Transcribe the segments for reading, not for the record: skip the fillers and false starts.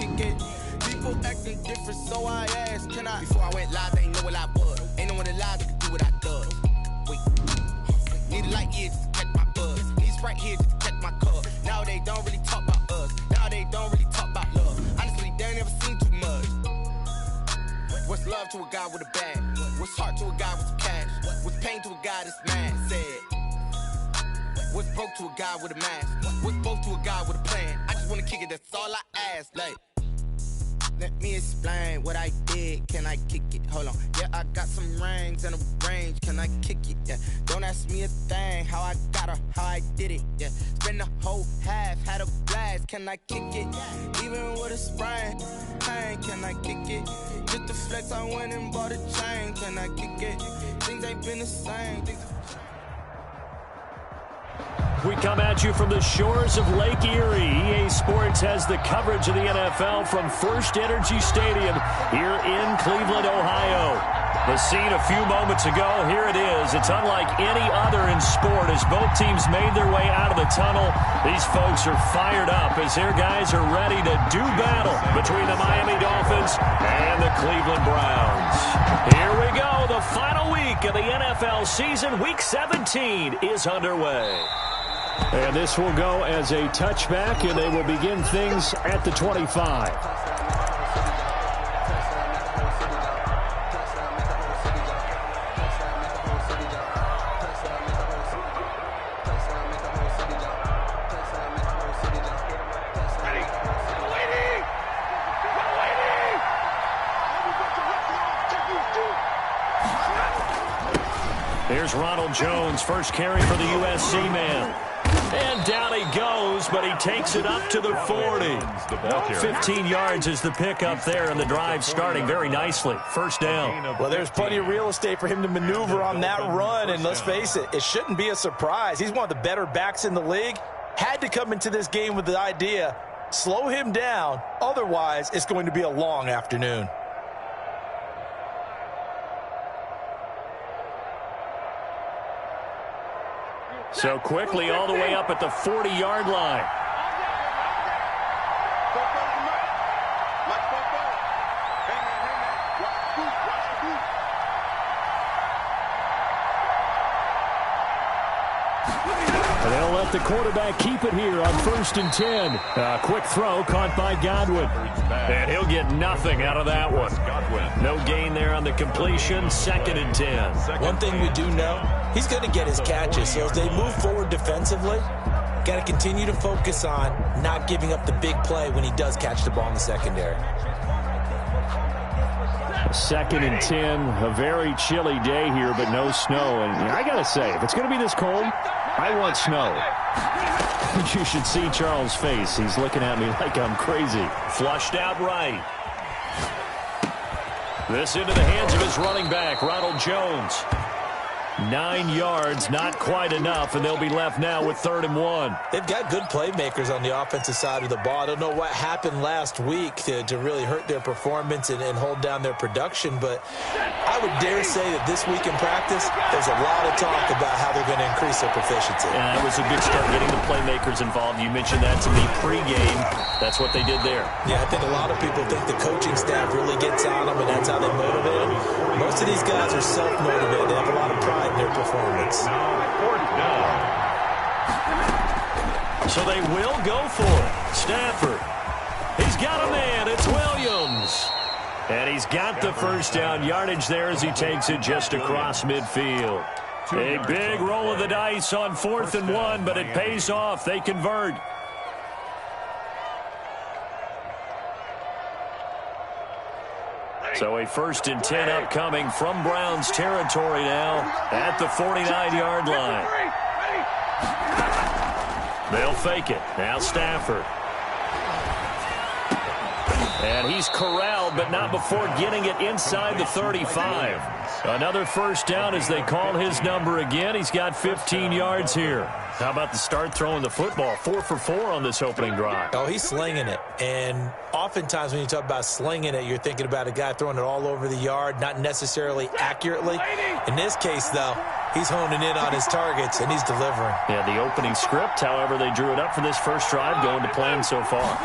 kick it. People acting different, so I asked, can I? Before I went live, they ain't know what I was. Ain't no one alive that can do what I does. Wait, need a light here just to catch my buzz. Need Sprite here just to catch my cup. Now they don't really talk about us. Now they don't really talk about love. Honestly, they ain't never seen too much. What's love to a guy with a bag? What's heart to a guy with some cash? What's pain to a guy that's mad? Said. What's broke to a guy with a mask? What's both to a guy with a plan? I just wanna kick it, that's all I ask. Like, let me explain what I did. Can I kick it? Hold on. Yeah, I got some rings and a range. Can I kick it? Yeah. Don't ask me a thing. How I got her, how I did it. Yeah. Spend the whole half, had a blast. Can I kick it? Even with a sprain. Pain, can I kick it? Just to flex, I went and bought a chain. Can I kick it? Things ain't been the same. We come at you from the shores of Lake Erie. EA Sports has the coverage of the NFL from First Energy Stadium here in Cleveland, Ohio. The scene a few moments ago, here it is. It's unlike any other in sport as both teams made their way out of the tunnel. These folks are fired up as their guys are ready to do battle between the Miami Dolphins and the Cleveland Browns. Here we go. The final week of the NFL season, Week 17, is underway. And this will go as a touchback, and they will begin things at the 25. Here's Ronald Jones, first carry for the USC man. And down he goes, but he takes it up to the 40. 15 yards is the pickup there, and the drive starting very nicely. First down. Well, there's plenty of real estate for him to maneuver on that run, and let's face it, it shouldn't be a surprise. He's one of the better backs in the league. Had to come into this game with the idea, slow him down, otherwise it's going to be a long afternoon. So quickly all the way up at the 40-yard line. And they'll let the quarterback keep it here on 1st and 10. A quick throw caught by Godwin. And he'll get nothing out of that one. No gain there on the completion. 2nd and 10. One thing we do know, he's going to get his catches. So as they move forward defensively, got to continue to focus on not giving up the big play when he does catch the ball in the secondary. 2nd and 10. A very chilly day here, but no snow. And I got to say, if it's going to be this cold, I want snow. You should see Charles' face. He's looking at me like I'm crazy. Flushed out right. This into the hands of his running back, Ronald Jones. 9 yards, not quite enough, and they'll be left now with 3rd and 1. They've got good playmakers on the offensive side of the ball. I don't know what happened last week to really hurt their performance and hold down their production, but I would dare say that this week in practice, there's a lot of talk about how they're going to increase their proficiency. And that was a good start getting the playmakers involved. You mentioned that to me pregame. That's what they did there. Yeah, I think a lot of people think the coaching staff really gets on them, and that's how they motivate them. Most of these guys are self-motivated. They have a lot of pride in their performance. So they will go for it. Stafford. He's got a man. It's Williams. And he's got the first down yardage there as he takes it just across midfield. A big roll of the dice on 4th and 1, but it pays off. They convert. So a 1st and 10 upcoming from Browns territory now at the 49-yard line. They'll fake it. Now Stafford. And he's corralled, but not before getting it inside the 35. Another first down as they call his number again. He's got 15 yards here. How about the start throwing the football? 4 for 4 on this opening drive. Oh, he's slinging it. And oftentimes when you talk about slinging it, you're thinking about a guy throwing it all over the yard, not necessarily accurately. In this case, though, he's honing in on his targets, and he's delivering. Yeah, the opening script, however, they drew it up for this first drive, going to plan so far.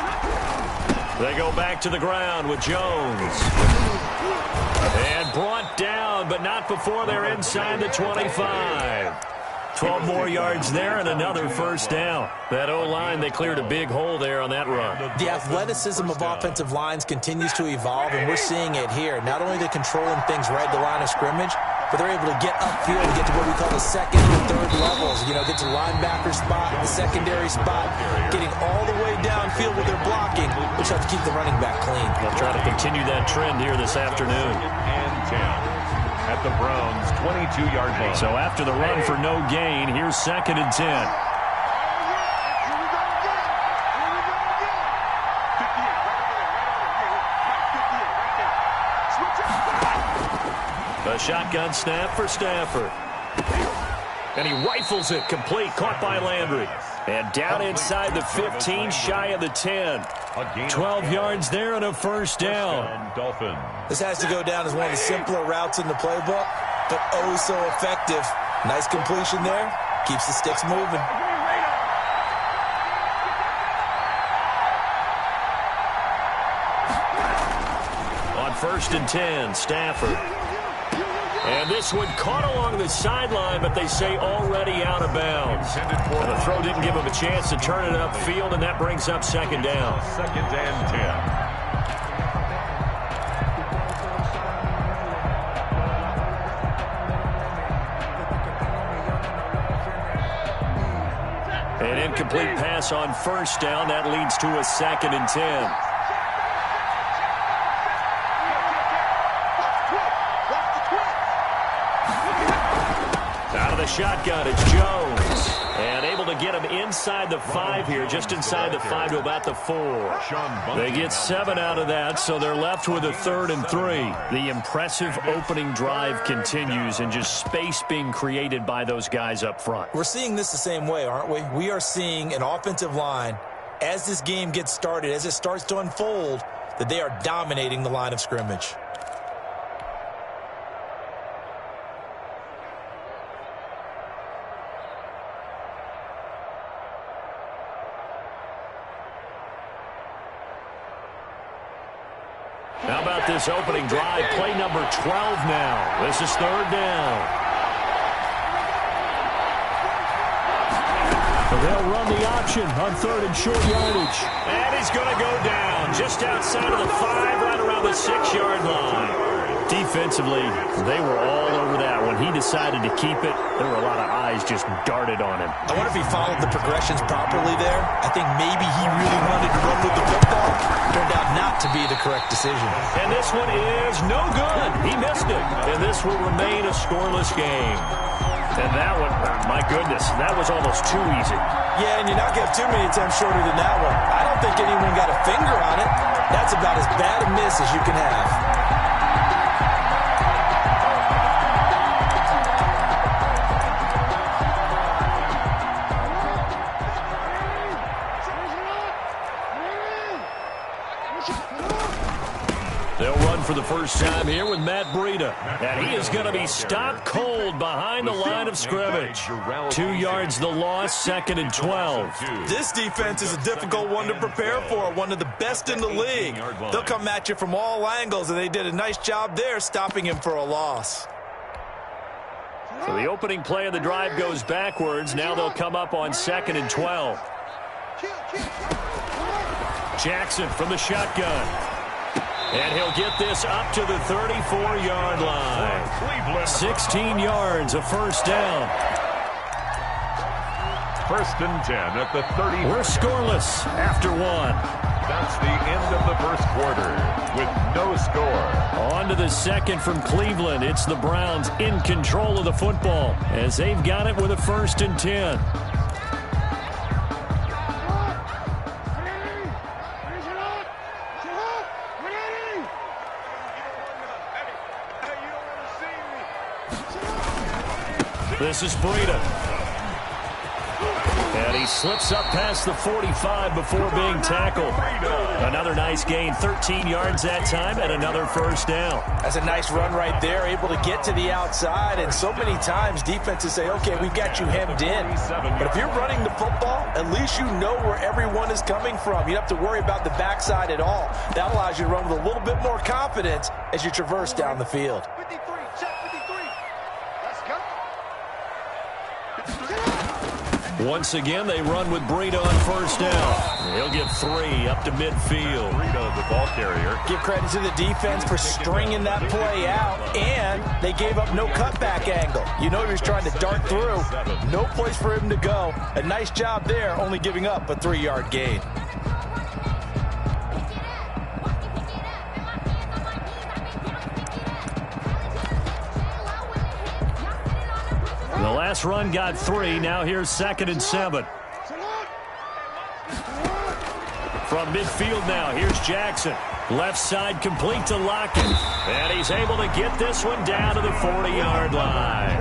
They go back to the ground with Jones. And brought down, but not before they're inside the 25. 12 more yards there and another first down. That O-line, they cleared a big hole there on that run. The athleticism of offensive lines continues to evolve, and we're seeing it here. Not only are they controlling things right at the line of scrimmage, but they're able to get upfield and get to what we call the second and third levels. You know, get to the linebacker spot, the secondary spot, getting all the way downfield where they're blocking, which helps keep the running back clean. They'll try to continue that trend here this afternoon. And 10 at the Browns' 22-yard line. So after the run for no gain, here's 2nd and 10. A shotgun snap for Stafford. And he rifles it complete, caught by Landry. And down inside the 15, shy of the 10. 12 yards there and a first down. This has to go down as one of the simpler routes in the playbook, but oh so effective. Nice completion there. Keeps the sticks moving. On 1st and 10, Stafford. And this one caught along the sideline, but they say already out of bounds. And the throw didn't give him a chance to turn it upfield, and that brings up 2nd down. 2nd and 10. An incomplete pass on 1st down. That leads to a 2nd and 10. Out of the shotgun, it's Jones. And able to get him inside the 5 here, just inside the 5 to about the 4. They get 7 out of that, so they're left with a 3rd and 3. The impressive opening drive continues, and just space being created by those guys up front. We're seeing this the same way, aren't we? We are seeing an offensive line, as this game gets started, as it starts to unfold, that they are dominating the line of scrimmage. How about this opening drive? Play number 12 now. This is 3rd down. They'll run the option on 3rd and short yardage. And he's going to go down just outside of the 5, right around the 6-yard line. Defensively, they were all over that. When he decided to keep it, there were a lot of eyes just darted on him. I wonder if he followed the progressions properly there. I think maybe he really wanted to run with the football. Turned out not to be the correct decision. And this one is no good. He missed it. And this will remain a scoreless game. And that one, my goodness, that was almost too easy. Yeah, and you're not going to have too many attempts shorter than that one. I don't think anyone got a finger on it. That's about as bad a miss as you can have. They'll run for the first time here with Matt Breida. And he is going to be stopped cold behind the line of scrimmage. 2 yards the loss, 2nd and 12. This defense is a difficult one to prepare for, one of the best in the league. They'll come at you from all angles, and they did a nice job there stopping him for a loss. So the opening play of the drive goes backwards. Now they'll come up on 2nd and 12. Jackson from the shotgun. And he'll get this up to the 34-yard line. 16 yards, a first down. 1st and 10 at the 30. We're scoreless after 1. That's the end of the first quarter with no score. On to the 2nd from Cleveland. It's the Browns in control of the football as they've got it with a 1st and 10. This is Breida. And he slips up past the 45 before being tackled. Another nice gain, 13 yards that time, and another first down. That's a nice run right there, able to get to the outside. And so many times defenses say, okay, we've got you hemmed in. But if you're running the football, at least you know where everyone is coming from. You don't have to worry about the backside at all. That allows you to run with a little bit more confidence as you traverse down the field. 53, check 53. Let's go. Once again, they run with Breida on first down. He'll get 3 up to midfield. Breida, the ball carrier. Give credit to the defense for stringing that play out, and they gave up no cutback angle. You know he was trying to dart through. No place for him to go. A nice job there, only giving up a 3-yard gain. The last run got 3. Now here's 2nd and 7. From midfield now, here's Jackson. Left side complete to Lockett. And he's able to get this one down to the 40-yard line.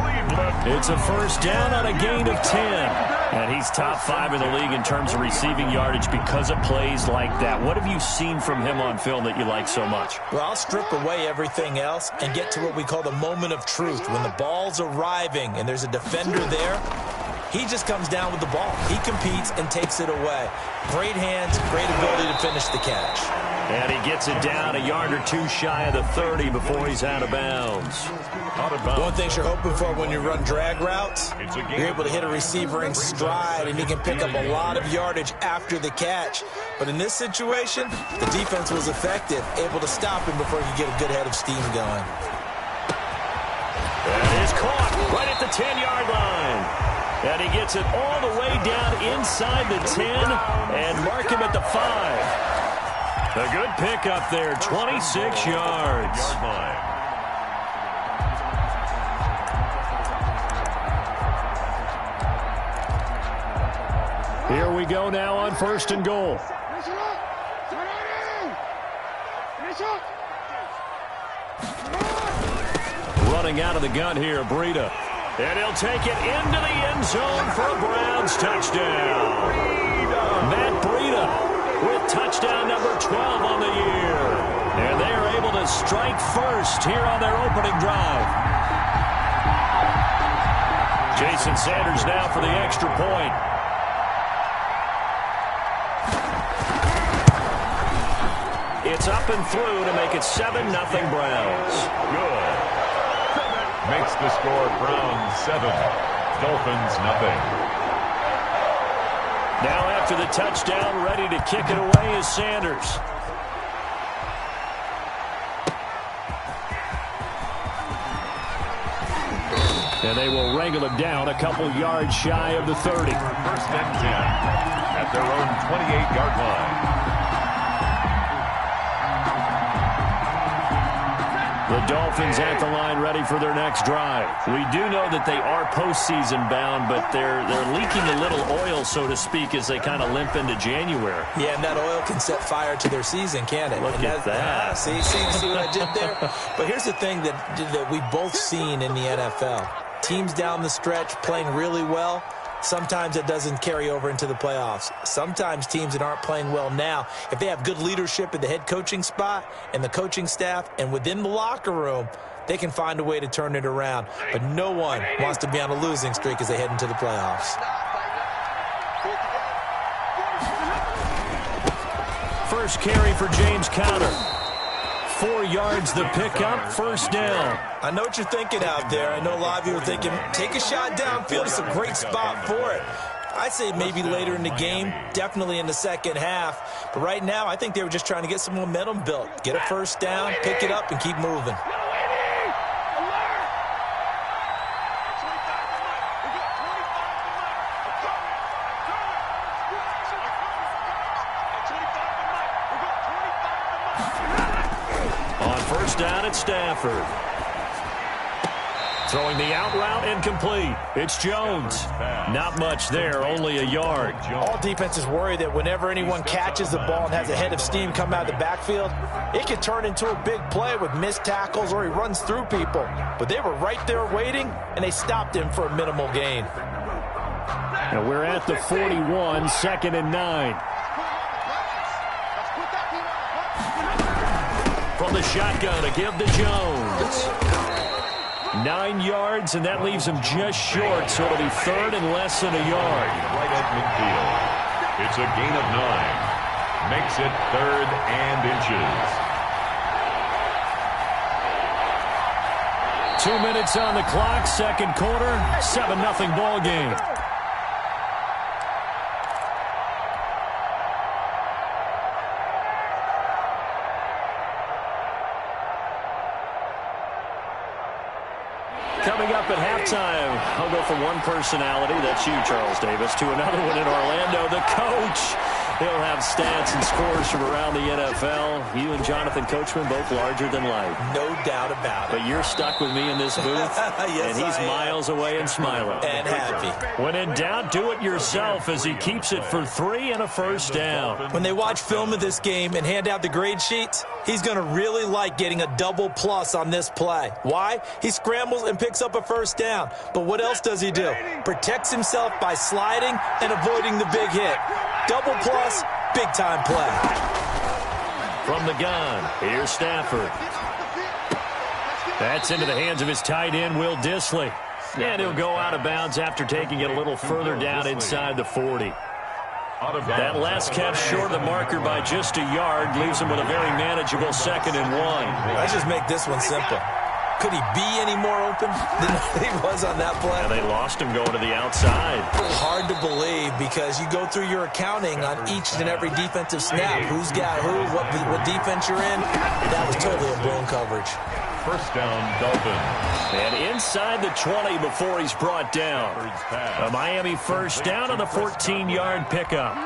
It's a first down on a gain of 10. And he's top 5 in the league in terms of receiving yardage because of plays like that. What have you seen from him on film that you like so much? Well, I'll strip away everything else and get to what we call the moment of truth. When the ball's arriving and there's a defender there, he just comes down with the ball. He competes and takes it away. Great hands, great ability to finish the catch. And he gets it down a yard or 2 shy of the 30 before he's out of bounds. One thing you're hoping for when you run drag routes, you're able to hit a receiver in stride, and he can pick up a lot of yardage after the catch. But in this situation, the defense was effective, able to stop him before he could get a good head of steam going. That is caught right at the 10-yard line. And he gets it all the way down inside the 10 and mark him at the 5. A good pickup there, 26 yards. Here we go now on 1st and goal. Running out of the gun here, Breida. And he'll take it into the end zone for a Browns touchdown. Matt Breida with touchdown number 12 on the year. And they are able to strike first here on their opening drive. Jason Sanders now for the extra point. It's up and through to make it 7-0 Browns. Good. Makes the score Browns 7, Dolphins 0. Now after the touchdown, ready to kick it away is Sanders. And they will wrangle him down a couple yards shy of the 30. 1st and 10 at their own 28-yard line. The Dolphins at the line ready for their next drive. We do know that they are postseason bound, but they're leaking a little oil, so to speak, as they kind of limp into January. Yeah, and that oil can set fire to their season, can't it? Look at that. See what I did there? But here's the thing that we've both seen in the NFL. Teams down the stretch playing really well. Sometimes it doesn't carry over into the playoffs. Sometimes teams that aren't playing well now, if they have good leadership at the head coaching spot and the coaching staff and within the locker room, they can find a way to turn it around. But no one wants to be on a losing streak as they head into the playoffs. First carry for James Conner. 4 yards the pickup, first down. I know what you're thinking out there. I know a lot of you are thinking, take a shot downfield. It's a great spot for it. I'd say maybe later in the game, definitely in the second half. But right now, I think they were just trying to get some momentum built. Get a first down, pick it up, and keep moving. Down at Stafford. Throwing the out route incomplete. It's Jones. Not much there, only a yard. All defenses worry that whenever anyone catches the ball and has a head of steam come out of the backfield, it could turn into a big play with missed tackles or he runs through people. But they were right there waiting, and they stopped him for a minimal gain. And we're at the 41, 2nd and 9. From the shotgun, a give to Jones. 9 yards, and that leaves him just short, so it'll be 3rd and less than a yard. Right at midfield. It's a gain of 9. Makes it 3rd and inches. 2 minutes on the clock, second quarter, 7-0 ball game. Coming up at halftime, I'll go from one personality, that's you, Charles Davis, to another one in Orlando, the coach. He'll have stats and scores from around the NFL. You and Jonathan Coachman, both larger than life. No doubt about it. But you're stuck with me in this booth, yes, and he's miles away and smiling. And happy. When in doubt, do it yourself as he keeps it for 3 and a first down. When they watch film of this game and hand out the grade sheets, he's going to really like getting a double plus on this play. Why? He scrambles and picks up a first down. But what else does he do? Protects himself by sliding and avoiding the big hit. Double plus, big-time play. From the gun, here's Stafford. That's into the hands of his tight end, Will Dissly. And he'll go out of bounds after taking it a little further down inside the 40. That last catch short of the marker by just a yard leaves him with a very manageable 2nd and 1. Let's just make this one simple. Could he be any more open than he was on that play? And they lost him going to the outside. Hard to believe because you go through your accounting on each and every defensive snap. Who's got who, what defense you're in. That was totally a blown coverage. First down, Dolphins. And inside the 20 before he's brought down. A Miami first down on the 14-yard pickup.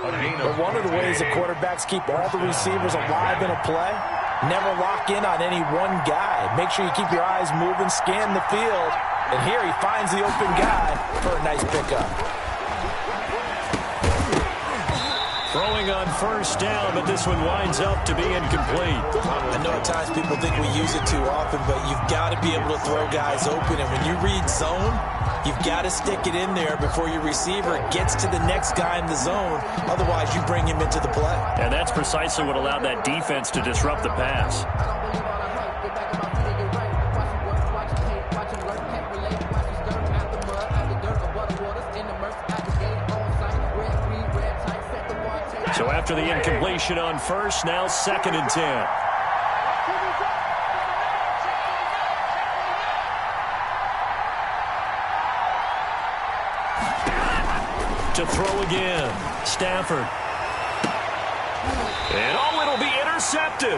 But one of the ways the quarterbacks keep all the receivers alive in a play, never lock in on any one guy. Make sure you keep your eyes moving, scan the field. And here he finds the open guy for a nice pickup. Throwing on first down, but this one winds up to be incomplete. I know at times people think we use it too often, but you've got to be able to throw guys open. And when you read zone, you've got to stick it in there before your receiver gets to the next guy in the zone. Otherwise, you bring him into the play. And that's precisely what allowed that defense to disrupt the pass. So after the incompletion on first, now 2nd and 10. To throw again, Stafford. And it'll be intercepted.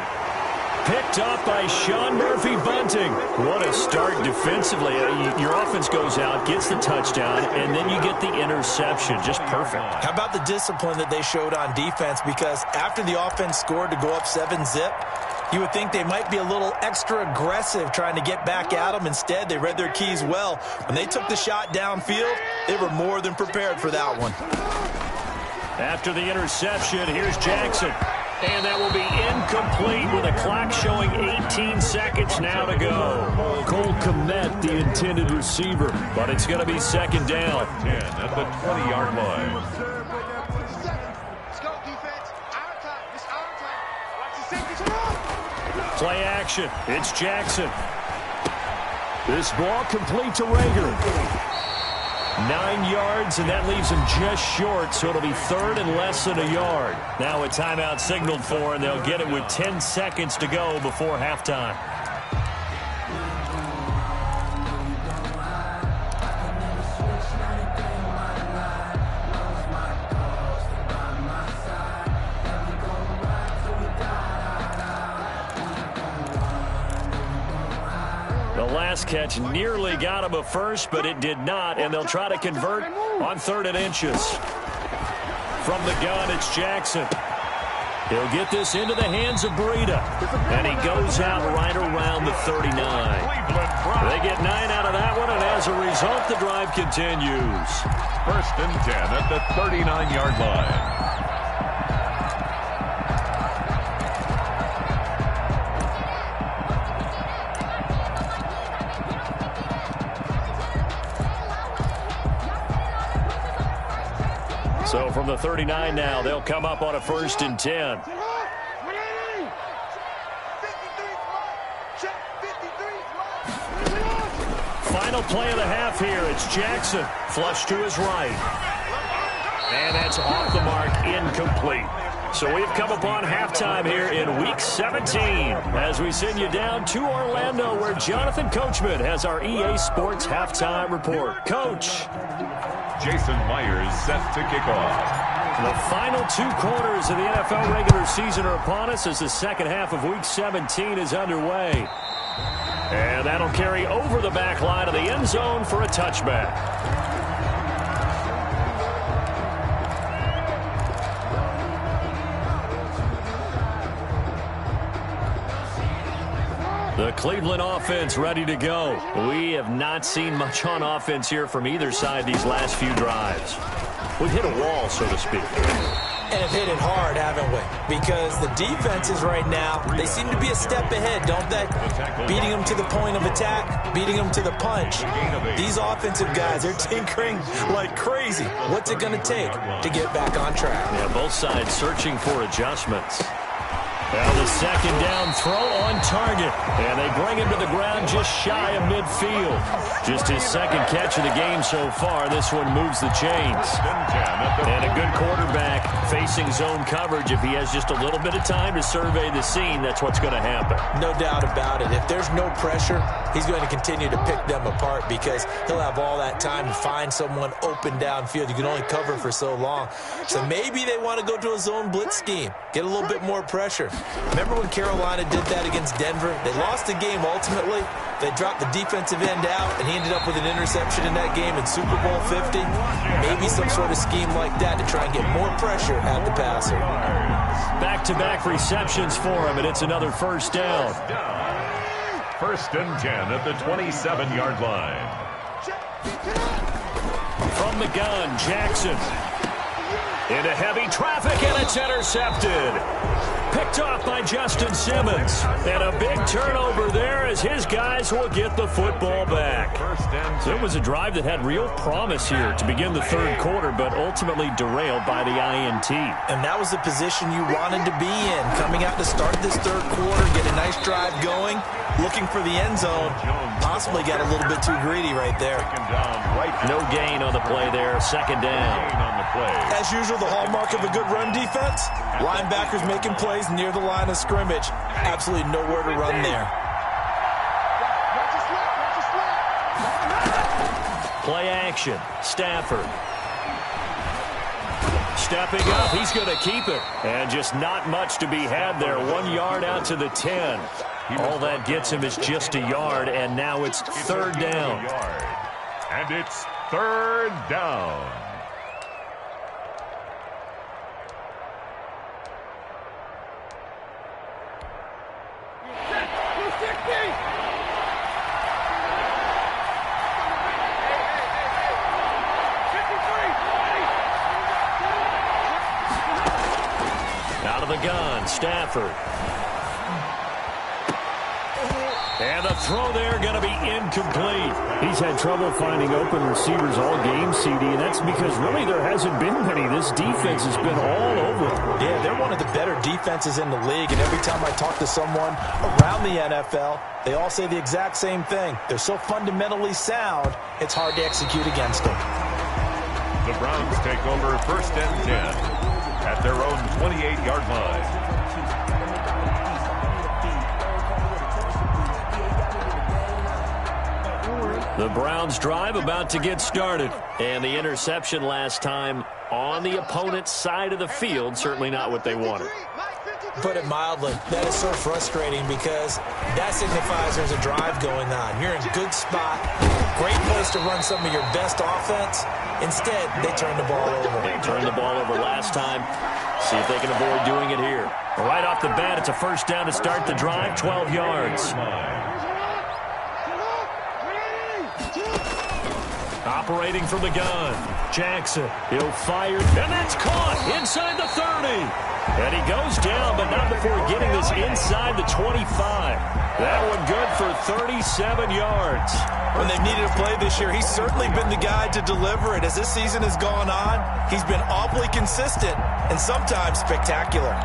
Picked off by Sean Murphy-Bunting. What a start defensively. Your offense goes out, gets the touchdown, and then you get the interception. Just perfect. How about the discipline that they showed on defense? Because after the offense scored to go up 7-zip, you would think they might be a little extra aggressive trying to get back at them. Instead, they read their keys well. When they took the shot downfield, they were more than prepared for that one. After the interception, here's Jackson. And that will be incomplete with a clock showing 18 seconds now to go. Cole Kmet, the intended receiver, but it's going to be 2nd down. 10 at the 20-yard line. Let's go, defense. Our time. It's our time. Watch the safety. Play action. It's Jackson. This ball complete to Rager. 9 yards, and that leaves him just short, so it'll be 3rd and less than a yard. Now a timeout signaled for, and they'll get it with 10 seconds to go before halftime. Catch nearly got him a first, but it did not, and they'll try to convert on 3rd and inches. From the gun, it's Jackson. He'll get this into the hands of Breida, and he goes out right around the 39. They get 9 out of that one, and as a result, the drive continues. 1st and 10 at the 39-yard line. So from the 39 now, they'll come up on a 1st and 10. Final play of the half here. It's Jackson. Flush to his right. And that's off the mark, incomplete. So we've come upon halftime here in Week 17 as we send you down to Orlando where Jonathan Coachman has our EA Sports Halftime Report. Coach. Jason Myers set to kick off. The final 2 quarters of the NFL regular season are upon us as the second half of Week 17 is underway. And that'll carry over the back line of the end zone for a touchback. The Cleveland offense ready to go. We have not seen much on offense here from either side these last few drives. We've hit a wall, so to speak. And have hit it hard, haven't we? Because the defenses right now, they seem to be a step ahead, don't they? Beating them to the point of attack, beating them to the punch. These offensive guys, they're tinkering like crazy. What's it going to take to get back on track? Yeah, both sides searching for adjustments. Well, the second down throw on target. And they bring him to the ground just shy of midfield. Just his second catch of the game so far. This one moves the chains. And a good quarterback facing zone coverage. If he has just a little bit of time to survey the scene, that's what's going to happen. No doubt about it. If there's no pressure, he's going to continue to pick them apart because he'll have all that time to find someone open downfield. You can only cover for so long. So maybe they want to go to a zone blitz scheme, get a little bit more pressure. Remember when Carolina did that against Denver? They lost the game ultimately. They dropped the defensive end out, and he ended up with an interception in that game in Super Bowl 50. Maybe some sort of scheme like that to try and get more pressure at the passer. Back-to-back receptions for him, and it's another first down. 1st and 10 at the 27-yard line. From the gun, Jackson. Into heavy traffic, and it's intercepted. Picked off by Justin Simmons. And a big turnover there as his guys will get the football back. So it was a drive that had real promise here to begin the third quarter, but ultimately derailed by the INT. And that was the position you wanted to be in. Coming out to start this third quarter, get a nice drive going, looking for the end zone. Possibly got a little bit too greedy right there. No gain on the play there. Second down. As usual, the hallmark of a good run defense, linebackers making plays near the line of scrimmage. Absolutely nowhere to run there. Play action. Stafford. Stepping up. He's going to keep it. And just not much to be had there. 1 yard out to the 10. All that gets him is just a yard, and now it's third down. And it's third down. Out of the gun, Stafford. And the throw there going to be incomplete. He's had trouble finding open receivers all game, CD, and that's because really there hasn't been many. This defense has been all over. Yeah, they're one of the better defenses in the league, and every time I talk to someone around the NFL, they all say the exact same thing. They're so fundamentally sound, it's hard to execute against them. The Browns take over 1st and 10 at their own 28-yard line. The Browns drive about to get started. And the interception last time on the opponent's side of the field, certainly not what they wanted. Put it mildly, that is so frustrating because that signifies there's a drive going on. You're in a good spot, great place to run some of your best offense. Instead, they turn the ball over. They turned the ball over last time. See if they can avoid doing it here. Right off the bat, it's a first down to start the drive, 12 yards. Operating from the gun, Jackson. He'll fire, and that's caught inside the 30. And he goes down, but not before getting this inside the 25. That one good for 37 yards. When they've needed a play this year, he's certainly been the guy to deliver it. As this season has gone on, he's been awfully consistent and sometimes spectacular.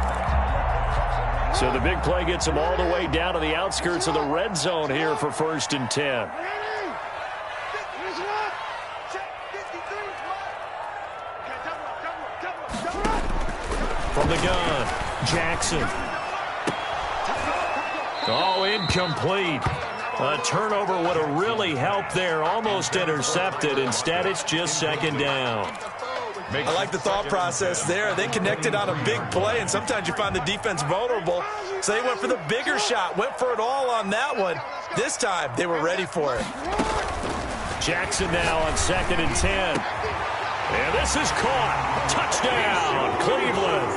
So the big play gets him all the way down to the outskirts of the red zone here for 1st and 10. From the gun, Jackson. Oh, incomplete. A turnover would have really helped there. Almost intercepted. Instead, it's just 2nd down. I like the thought process there. They connected on a big play, and sometimes you find the defense vulnerable. So they went for the bigger shot, went for it all on that one. This time, they were ready for it. Jackson now on 2nd and 10. And this is caught. Touchdown, Cleveland.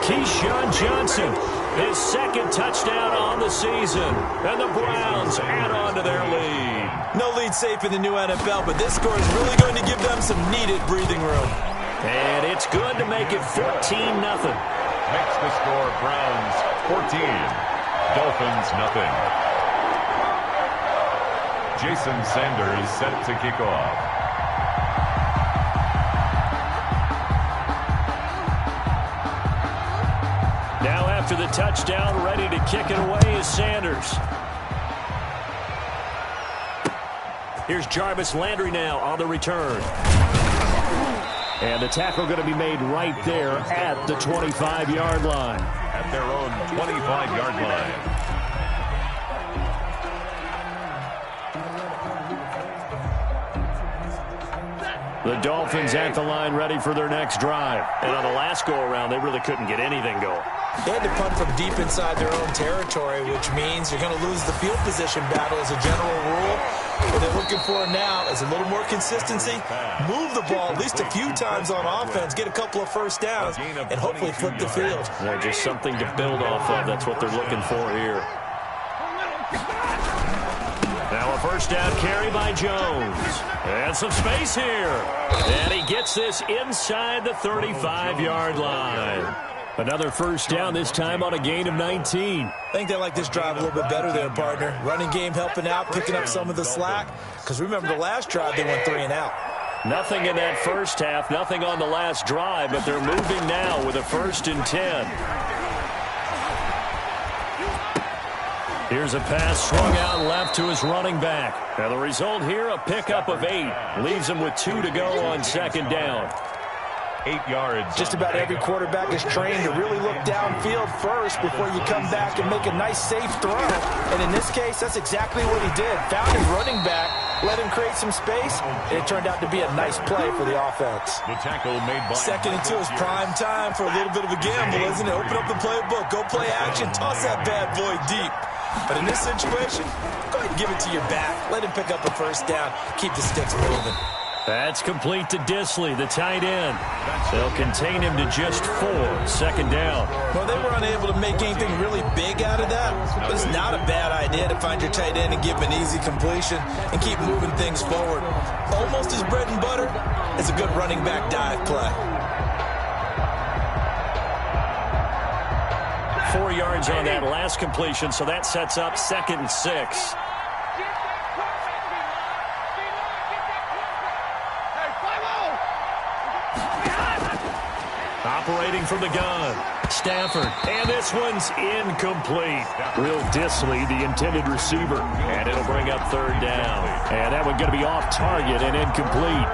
Keyshawn Johnson, his 2nd touchdown on the season. And the Browns add on to their lead. No lead safe in the new NFL, but this score is really going to give them some needed breathing room. And it's good to make it 14-0. Makes the score Browns 14, Dolphins nothing. Jason Sanders set to kick off. Now after the touchdown, ready to kick it away is Sanders. Here's Jarvis Landry now on the return. And the tackle going to be made right there at the 25-yard line. At their own 25-yard line. The Dolphins at the line ready for their next drive. And on the last go-around, they really couldn't get anything going. They had to punt from deep inside their own territory, which means you're going to lose the field position battle as a general rule. What they're looking for now is a little more consistency, move the ball at least a few times on offense, get a couple of first downs, and hopefully flip the field. Yeah, just something to build off of. That's what they're looking for here. Now a first down carry by Jones. And some space here. And he gets this inside the 35-yard line. Another first down, this time on a gain of 19. I think they like this drive a little bit better there, partner. Running game helping out, picking up some of the slack. Because remember the last drive, they went 3 and out. Nothing in that first half, nothing on the last drive, but they're moving now with a 1st and 10. Here's a pass swung out left to his running back. Now the result here, a pickup of 8. Leaves him with 2 to go on 2nd down. 8 yards. Just about every quarterback is trained to really look downfield first before you come back and make a nice, safe throw. And in this case, that's exactly what he did. Found his running back, let him create some space, and it turned out to be a nice play for the offense. The tackle made by 2nd and 2 is prime time for a little bit of a gamble, isn't it? Open up the playbook, go play action, toss that bad boy deep. But in this situation, go ahead and give it to your back. Let him pick up a first down. Keep the sticks moving. That's complete to Disley, the tight end. They'll contain him to just 4, 2nd down. Well, they were unable to make anything really big out of that, but it's not a bad idea to find your tight end and give him an easy completion and keep moving things forward. Almost as bread and butter as a good running back dive play. 4 yards on that last completion, so that sets up 2nd and 6. Operating from the gun, Stafford, and this one's incomplete. Will Disley, the intended receiver, and it'll bring up 3rd down. And that one going to be off target and incomplete.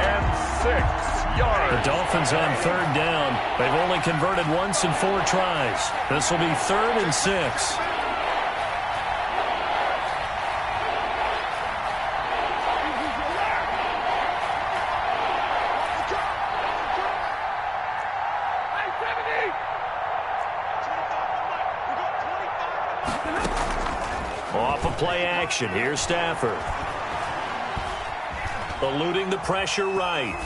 And 6 yards. The Dolphins on 3rd down. They've only converted once in 4 tries. This will be 3rd and 6. Off of play action. Here's Stafford. Eluding the pressure right.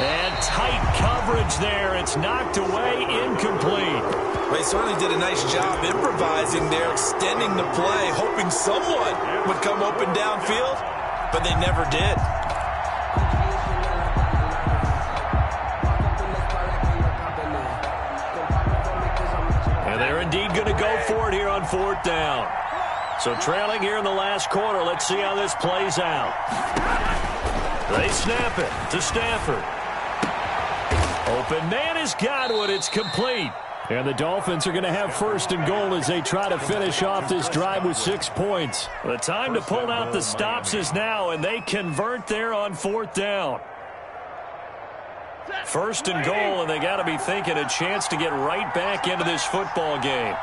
And tight coverage there. It's knocked away, incomplete. They certainly did a nice job improvising there, extending the play, hoping someone would come open downfield, but they never did. they're indeed going to go for it here on 4th down. So trailing here in the last quarter. Let's see how this plays out. They snap it to Stafford. Open man is Godwin. It's complete. And the Dolphins are going to have 1st and goal as they try to finish off this drive with 6 points. The time to pull out the stops is now, and they convert there on 4th down. 1st and goal, and they got to be thinking a chance to get right back into this football game.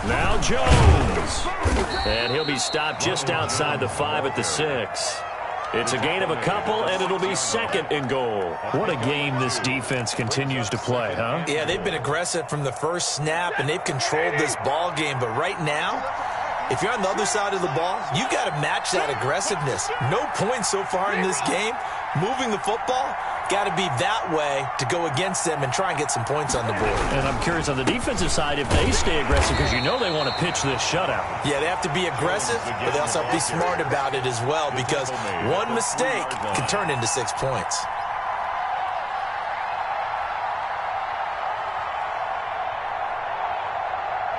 Now Jones. And he'll be stopped just outside the 5 at the 6. It's a gain of a couple, and it'll be 2nd and goal. What a game this defense continues to play, huh? Yeah, they've been aggressive from the first snap, and they've controlled this ball game. But right now, if you're on the other side of the ball, you got to match that aggressiveness. No points so far in this game. Moving the football, got to be that way to go against them and try and get some points on the board. And I'm curious on the defensive side if they stay aggressive, because you know they want to pitch this shutout. Yeah, they have to be aggressive, but they also have to be smart about it as well, because one mistake can turn into 6 points.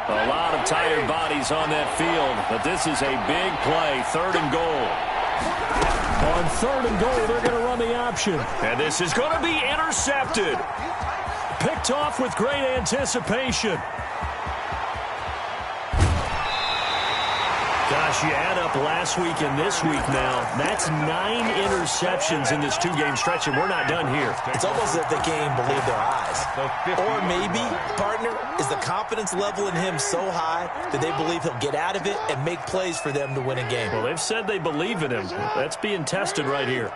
A lot of tired bodies on that field, but this is a big play. 3rd and goal. On 3rd and goal, they're going to run the option. And this is going to be intercepted. Picked off with great anticipation. Gosh, you add up last week and this week now. That's 9 interceptions in this 2-game stretch, and we're not done here. It's almost as if they can't even believe their eyes. Or maybe, partner, is the confidence level in him so high that they believe he'll get out of it and make plays for them to win a game. Well, they've said they believe in him. That's being tested right here.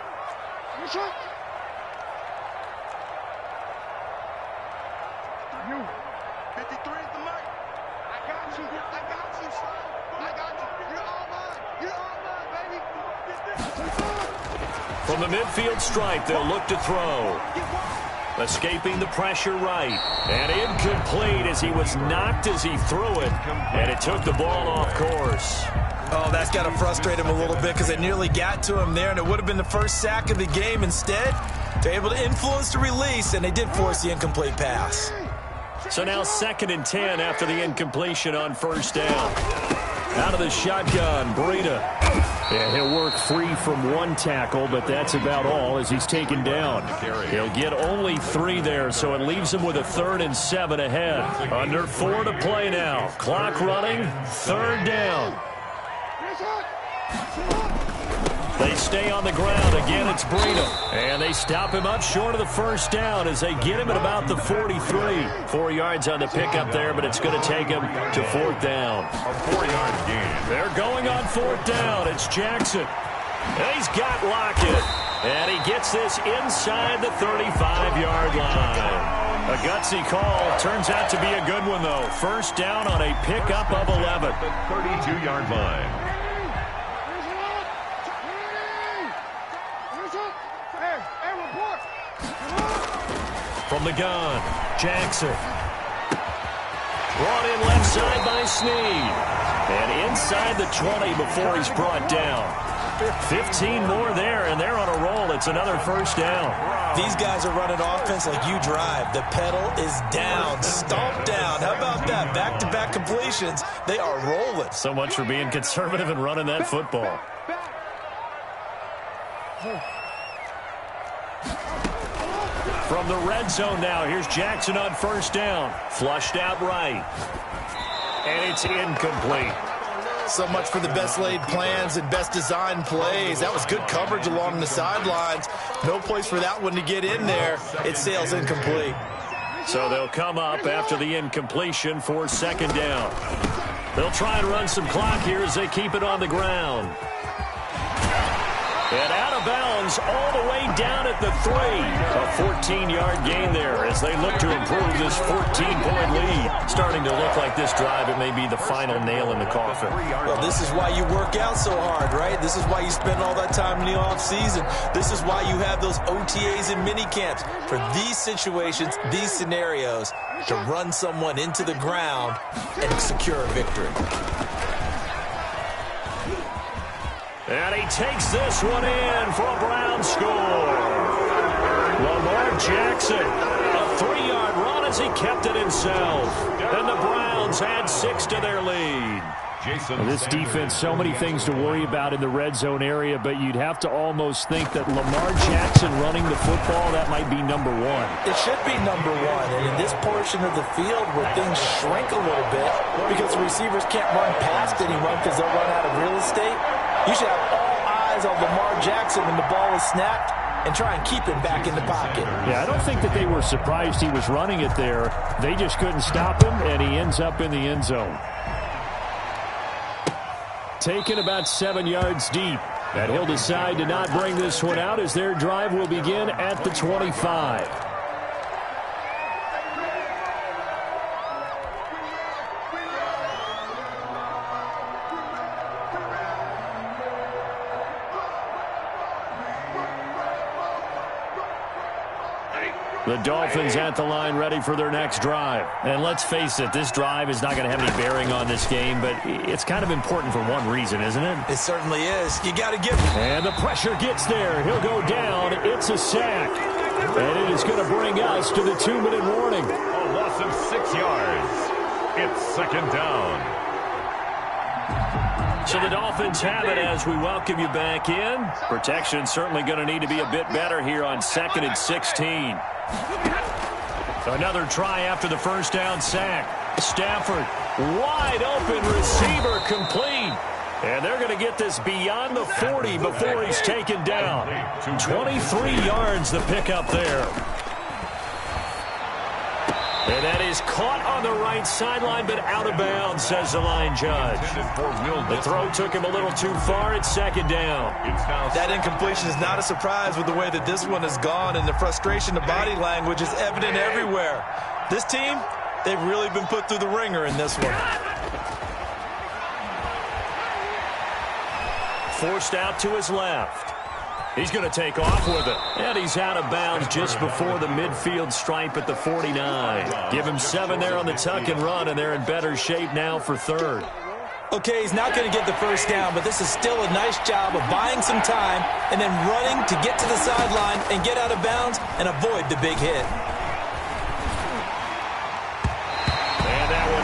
From the midfield stripe, they'll look to throw. Escaping the pressure right. And incomplete as he was knocked as he threw it. And it took the ball off course. Oh, that's got to frustrate him a little bit because it nearly got to him there, and it would have been the first sack of the game. Instead, they're able to influence the release, and they did force the incomplete pass. So now 2nd and 10 after the incompletion on 1st down. Out of the shotgun, Breida. And he'll work free from 1 tackle, but that's about all as he's taken down. He'll get only 3 there, so it leaves him with a 3rd and 7 ahead. Under 4 to play now. Clock running, 3rd down. They stay on the ground. Again, it's Breida. And they stop him up short of the 1st down as they get him at about the 43. 4 yards on the pickup there, but it's going to take him to 4th down. A 4-yard gain. They're going on 4th down. It's Jackson. And he's got Lockett. And he gets this inside the 35-yard line. A gutsy call. Turns out to be a good one, though. 1st down on a pickup of 11. The 32-yard line. From the gun, Jackson. Brought in left side by Snead. And inside the 20 before he's brought down. 15 more there, and they're on a roll. It's another 1st down. These guys are running offense like you drive. The pedal is down, stomped down. How about that? Back-to-back completions. They are rolling. So much for being conservative and running that football. From the red zone now, here's Jackson on 1st down. Flushed out right. And it's incomplete. So much for the best laid plans and best designed plays. That was good coverage along the sidelines. No place for that one to get in there. It sails incomplete. So they'll come up after the incompletion for 2nd down. They'll try and run some clock here as they keep it on the ground. And out of bounds all the way down at the 3. A 14-yard gain there as they look to improve this 14-point lead. Starting to look like this drive, it may be the final nail in the coffin. Well, this is why you work out so hard, right? This is why you spend all that time in the offseason. This is why you have those OTAs and mini camps. For these situations, these scenarios, to run someone into the ground and secure a victory. And he takes this one in for a Brown score. Lamar Jackson. A 3-yard run as he kept it himself. And the Browns add 6 to their lead. This defense, so many things to worry about in the red zone area, but you'd have to almost think that Lamar Jackson running the football, that might be number 1. It should be number 1, and in this portion of the field where things shrink a little bit because the receivers can't run past anyone because they'll run out of real estate, you should have all eyes on Lamar Jackson when the ball is snapped and try and keep him back in the pocket. Yeah, I don't think that they were surprised he was running it there. They just couldn't stop him, and he ends up in the end zone. Taken about 7 yards deep. And he'll decide to not bring this one out as their drive will begin at the 25. The Dolphins at the line ready for their next drive. And let's face it, this drive is not going to have any bearing on this game, but it's kind of important for one reason, isn't it? It certainly is. You got to give it. And the pressure gets there. He'll go down. It's a sack. And it is going to bring us to the 2-minute warning. A loss of 6 yards. It's second down. So the Dolphins have it as we welcome you back in. Protection certainly going to need to be a bit better here on 2nd and 16. Another try after the first down sack. Stafford, wide open receiver, complete. And they're going to get this beyond the 40 before he's taken down. 23 yards the pickup there. And that is caught on the right sideline, but out of bounds, says the line judge. The throw took him a little too far. It's second down. That incompletion is not a surprise with the way that this one has gone, and the frustration, the body language is evident everywhere. This team, they've really been put through the ringer in this one. Forced out to his left. He's going to take off with it. And he's out of bounds just before the midfield stripe at the 49. Give him 7 there on the tuck and run, and they're in better shape now for third. Okay, he's not going to get the first down, but this is still a nice job of buying some time and then running to get to the sideline and get out of bounds and avoid the big hit.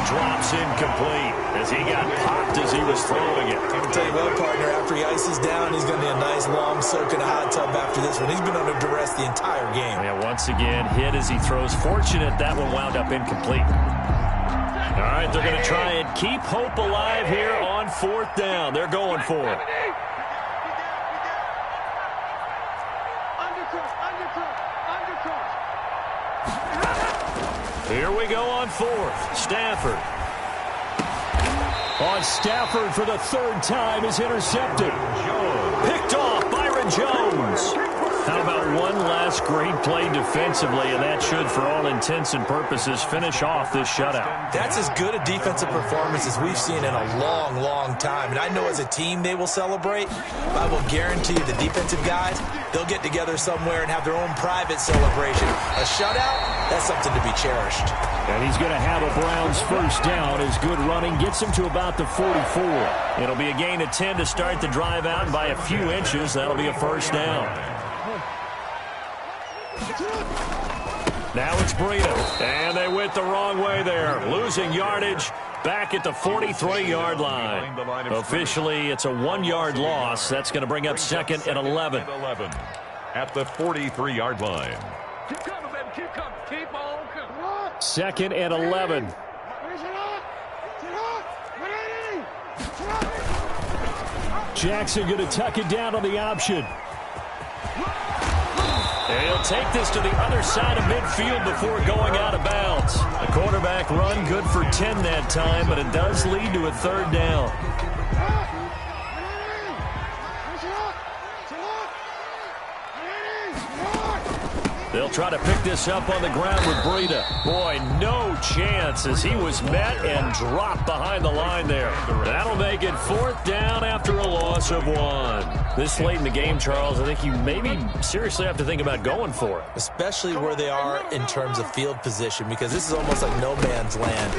Drops incomplete as he got popped as he was throwing it. I'll tell you what, partner, after he ices down, he's going to be a nice long soak in a hot tub after this one. He's been under duress the entire game. Yeah, once again, hit as he throws. Fortunate that one wound up incomplete. All right, they're going to try and keep hope alive here on 4th down. They're going for it. Here we go on 4th. Stafford. On Stafford for the 3rd time is intercepted. Picked off Byron Jones. How about one last great play defensively, and that should, for all intents and purposes, finish off this shutout. That's as good a defensive performance as we've seen in a long, long time. And I know as a team they will celebrate, but I will guarantee you the defensive guys, they'll get together somewhere and have their own private celebration. A shutout, that's something to be cherished. And he's going to have a Browns first down as good running gets him to about the 44. It'll be a gain of 10 to start the drive out, and by a few inches, that'll be a first down. Now it's Breida, and they went the wrong way there, losing yardage back at the 43-yard line. Officially, it's a 1-yard loss. That's going to bring up 2nd and 11. At the 43-yard line. Keep coming, baby. Keep coming. Keep on coming. 2nd and 11. Jackson going to tuck it down on the option. And he'll take this to the other side of midfield before going out of bounds. The quarterback run good for 10 that time, but it does lead to a 3rd down. They'll try to pick this up on the ground with Breida. Boy, no chance as he was met and dropped behind the line there. That'll make it 4th down after a loss of 1. This late in the game, Charles, I think you maybe seriously have to think about going for it. Especially where they are in terms of field position, because this is almost like no man's land.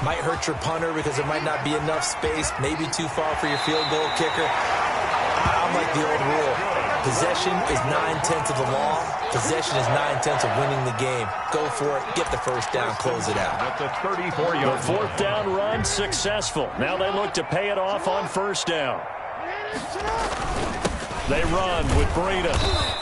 Might hurt your punter because there might not be enough space, maybe too far for your field goal kicker. I'm like the old rule. Possession is 9/10 of the law. Possession is 9/10 of winning the game. Go for it. Get the first down. Close it out. At the 34-yard The fourth down run successful. Now they look to pay it off on first down. They run with Breida.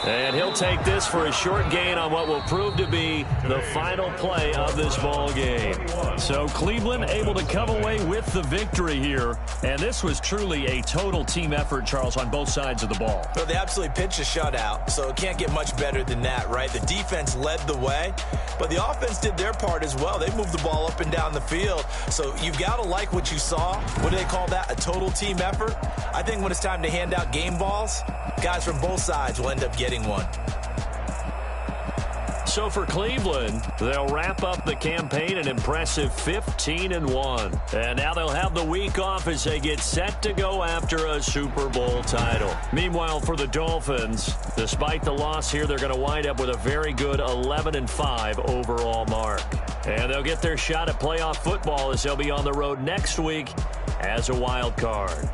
And he'll take this for a short gain on what will prove to be the final play of this ball game. So Cleveland able to come away with the victory here. And this was truly a total team effort, Charles, on both sides of the ball. Well, they absolutely pitched a shutout, so it can't get much better than that, right? The defense led the way, but the offense did their part as well. They moved the ball up and down the field. So you've got to like what you saw. What do they call that? A total team effort? I think when it's time to hand out game balls, guys from both sides will end up getting one. So for Cleveland, they'll wrap up the campaign an impressive 15-1. And now they'll have the week off as they get set to go after a Super Bowl title. Meanwhile, for the Dolphins, despite the loss here, they're going to wind up with a very good 11-5 overall mark. And they'll get their shot at playoff football as they'll be on the road next week as a wild card.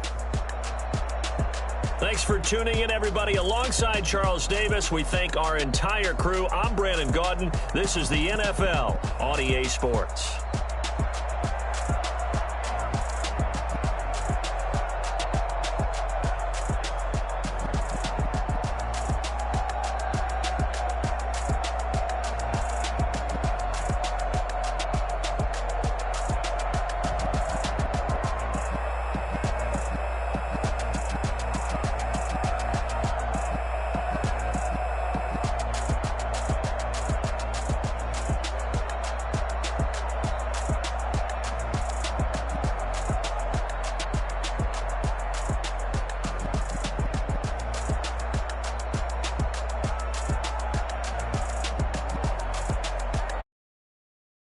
Thanks for tuning in, everybody. Alongside Charles Davis, we thank our entire crew. I'm Brandon Gaudin. This is the NFL on EA Sports.